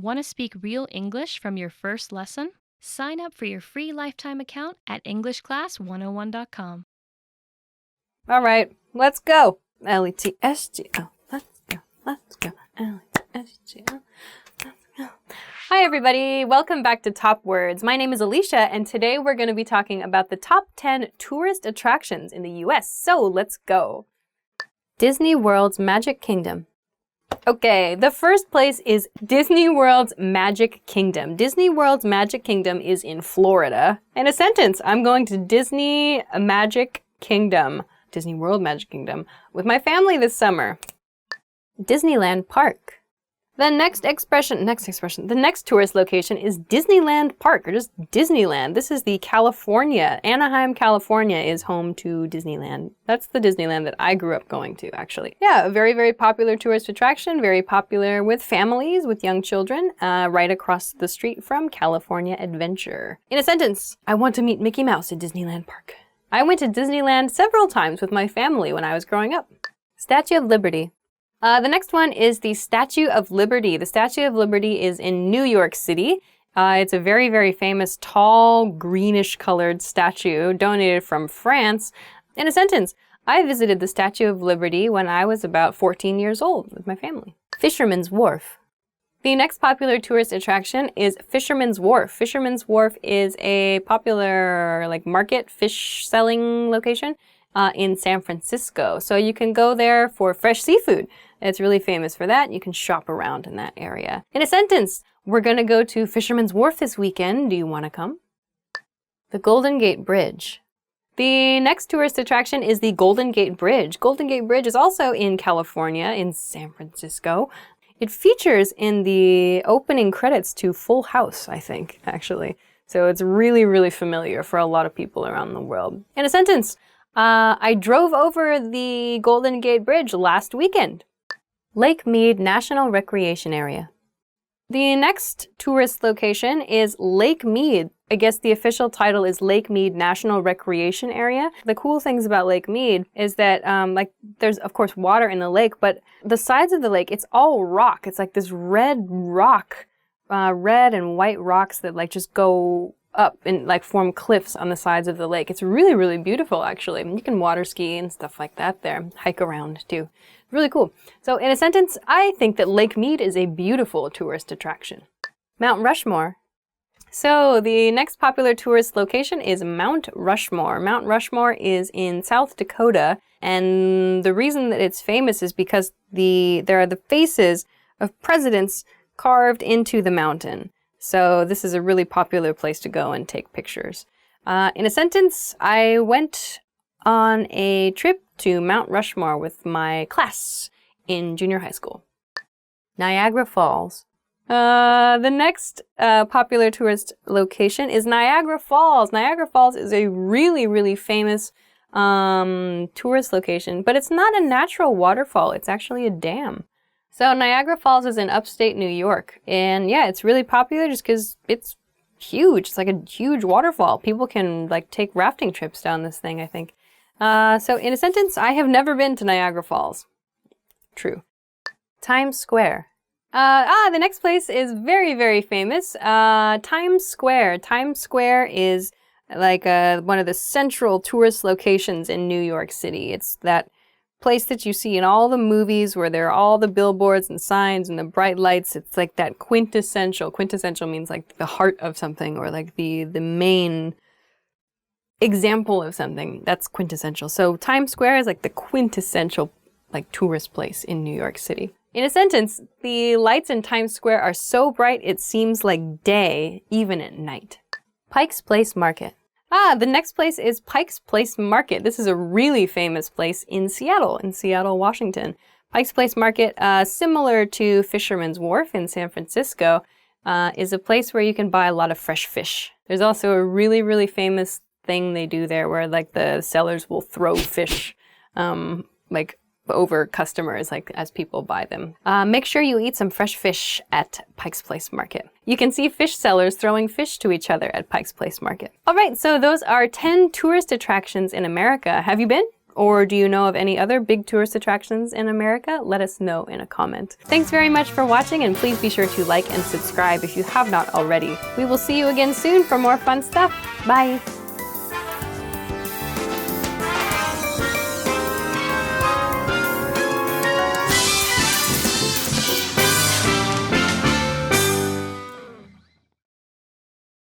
Want to speak real English from your first lesson? Sign up for your free lifetime account at EnglishClass101.com. All right, let's go. L-E-T-S-G-O. Let's go. Let's go. L-E-T-S-G-O. Let's go. Hi, everybody. Welcome back to Top Words. My name is Alicia, and today we're going to be talking about the top 10 tourist attractions in the U.S. So let's go. Disney World's Magic Kingdom. Okay, the first place is Disney World's Magic Kingdom. Disney World's Magic Kingdom is in Florida. In a sentence, I'm going to Disney Magic Kingdom, Disney World Magic Kingdom, with my family this summer. Disneyland Park. The next tourist location is Disneyland Park, or just Disneyland. This is the California. Anaheim, California is home to Disneyland. That's the Disneyland that I grew up going to, actually. Yeah, a very, very popular tourist attraction, very popular with families, with young children, right across the street from California Adventure. In a sentence, I want to meet Mickey Mouse at Disneyland Park. I went to Disneyland several times with my family when I was growing up. Statue of Liberty. The next one is the Statue of Liberty. The Statue of Liberty is in New York City. It's a very, very famous, tall, greenish-colored statue donated from France. In a sentence, I visited the Statue of Liberty when I was about 14 years old with my family. Fisherman's Wharf. The next popular tourist attraction is Fisherman's Wharf. Fisherman's Wharf is a popular market fish selling location in San Francisco. So you can go there for fresh seafood. It's really famous for that. You can shop around in that area. In a sentence, we're going to go to Fisherman's Wharf this weekend. Do you want to come? The Golden Gate Bridge. The next tourist attraction is the Golden Gate Bridge. Golden Gate Bridge is also in California, in San Francisco. It features in the opening credits to Full House, I think, actually. So it's really, really familiar for a lot of people around the world. In a sentence, I drove over the Golden Gate Bridge last weekend. Lake Mead National Recreation Area. The next tourist location is Lake Mead. I guess the official title is Lake Mead National Recreation Area. The cool things about Lake Mead is that there's of course water in the lake, but the sides of the lake, it's all rock. It's like this red rock, red and white rocks that just go up and form cliffs on the sides of the lake. It's really, really beautiful, actually. You can water ski and stuff like that there. Hike around too. Really cool. So in a sentence, I think that Lake Mead is a beautiful tourist attraction. Mount Rushmore. So the next popular tourist location is Mount Rushmore. Mount Rushmore is in South Dakota, and the reason that it's famous is because there are the faces of presidents carved into the mountain. So this is a really popular place to go and take pictures. In a sentence, I went on a trip to Mount Rushmore with my class in junior high school. Niagara Falls. The next popular tourist location is Niagara Falls. Niagara Falls is a really, really famous tourist location, but it's not a natural waterfall. It's actually a dam. So Niagara Falls is in upstate New York. And yeah, it's really popular just because it's huge. It's like a huge waterfall. People can take rafting trips down this thing, I think. So in a sentence, I have never been to Niagara Falls. True. Times Square. The next place is very, very famous. Times Square. Times Square is one of the central tourist locations in New York City. It's that place that you see in all the movies where there are all the billboards and signs and the bright lights. It's like that quintessential. Quintessential means the heart of something, or the main example of something. That's quintessential. So Times Square is the quintessential tourist place in New York City. In a sentence, the lights in Times Square are so bright it seems like day even at night. Pike's Place Market. The next place is Pike's Place Market. This is a really famous place in Seattle, Washington. Pike's Place Market, similar to Fisherman's Wharf in San Francisco, is a place where you can buy a lot of fresh fish. There's also a really, really famous thing they do there where the sellers will throw fish over customers as people buy them. Make sure you eat some fresh fish at Pike's Place Market. You can see fish sellers throwing fish to each other at Pike's Place Market. All right, so those are 10 tourist attractions in America. Have you been? Or do you know of any other big tourist attractions in America? Let us know in a comment. Thanks very much for watching, and please be sure to like and subscribe if you have not already. We will see you again soon for more fun stuff. Bye!